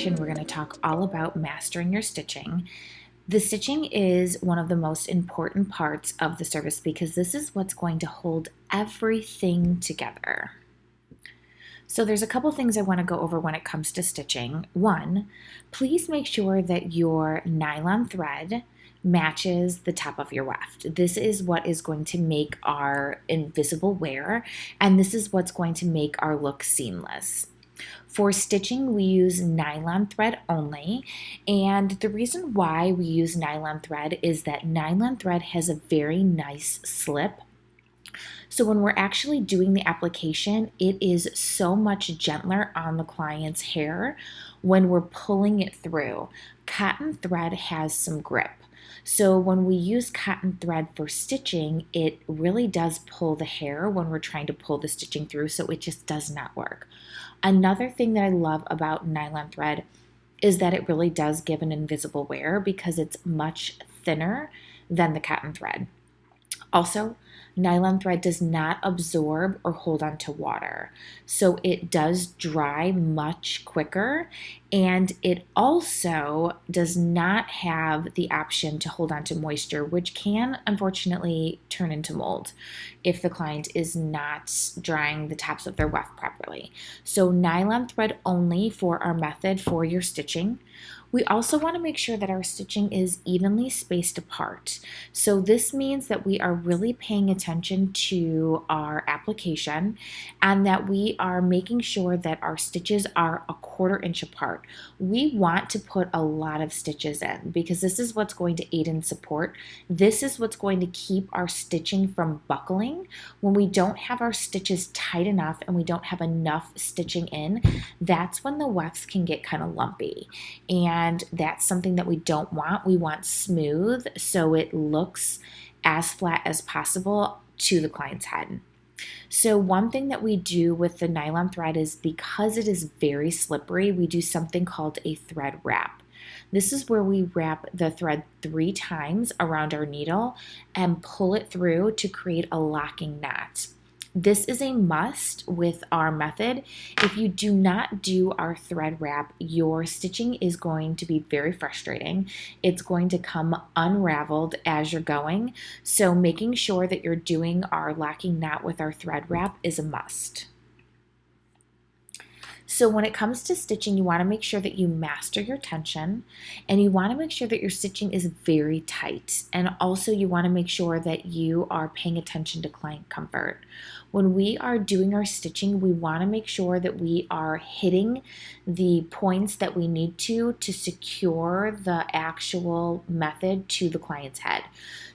session, we're going to talk all about mastering your stitching. The stitching is one of the most important parts of the service because this is what's going to hold everything together. So there's a couple things I want to go over when it comes to stitching. One, please make sure that your nylon thread matches the top of your weft. This is what is going to make our invisible wear, and this is what's going to make our look seamless. For stitching, we use nylon thread only, and the reason why we use nylon thread is that nylon thread has a very nice slip. So when we're actually doing the application, it is so much gentler on the client's hair when we're pulling it through. Cotton thread has some grip. So when we use cotton thread for stitching, it really does pull the hair when we're trying to pull the stitching through, so it just does not work. Another thing that I love about nylon thread is that it really does give an invisible wear because it's much thinner than the cotton thread. Also, nylon thread does not absorb or hold on to water, so it does dry much quicker, and it also does not have the option to hold on to moisture, which can unfortunately turn into mold if the client is not drying the tops of their weft properly. So nylon thread only for our method for your stitching. We also want to make sure that our stitching is evenly spaced apart. So this means that we are really paying attention to our application and that we are making sure that our stitches are a 1/4 inch apart. We want to put a lot of stitches in because this is what's going to aid in support. This is what's going to keep our stitching from buckling. When we don't have our stitches tight enough and we don't have enough stitching in, that's when the wefts can get kind of lumpy. And that's something that we don't want. We want smooth so it looks as flat as possible to the client's head. So one thing that we do with the nylon thread is because it is very slippery, we do something called a thread wrap. This is where we wrap the thread 3 times around our needle and pull it through to create a locking knot. This is a must with our method. If you do not do our thread wrap, your stitching is going to be very frustrating. It's going to come unraveled as you're going. So making sure that you're doing our locking knot with our thread wrap is a must. So when it comes to stitching, you want to make sure that you master your tension, and you want to make sure that your stitching is very tight. And also you want to make sure that you are paying attention to client comfort. When we are doing our stitching, we want to make sure that we are hitting the points that we need to secure the actual method to the client's head.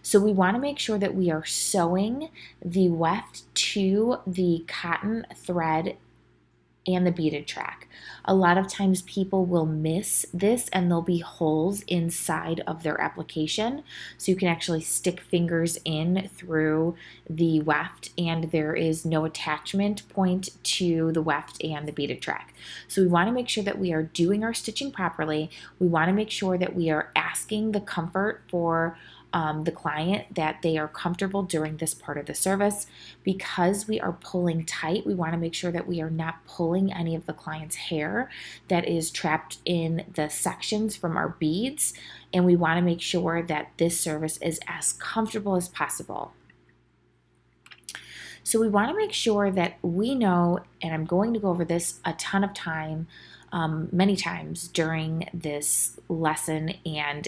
So we want to make sure that we are sewing the weft to the cotton thread and the beaded track. A lot of times people will miss this and there'll be holes inside of their application. So you can actually stick fingers in through the weft and there is no attachment point to the weft and the beaded track. So we want to make sure that we are doing our stitching properly. We want to make sure that we are asking the comfort for the client that they are comfortable during this part of the service. Because we are pulling tight, we want to make sure that we are not pulling any of the client's hair that is trapped in the sections from our beads, and we want to make sure that this service is as comfortable as possible. So we want to make sure that we know, and I'm going to go over this a ton of time, many times during this lesson and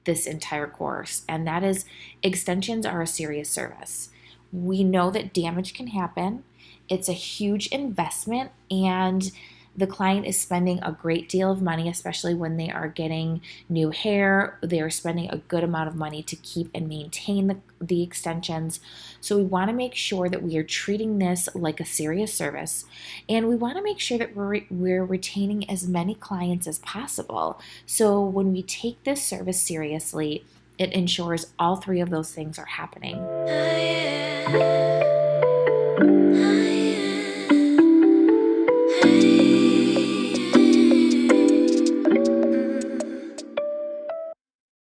this entire course, and that is extensions are a serious service. We know that damage can happen. It's a huge investment, and the client is spending a great deal of money, especially when they are getting new hair. They are spending a good amount of money to keep and maintain the extensions. So we want to make sure that we are treating this like a serious service, and we want to make sure that we're retaining as many clients as possible. So when we take this service seriously, it ensures all 3 of those things are happening.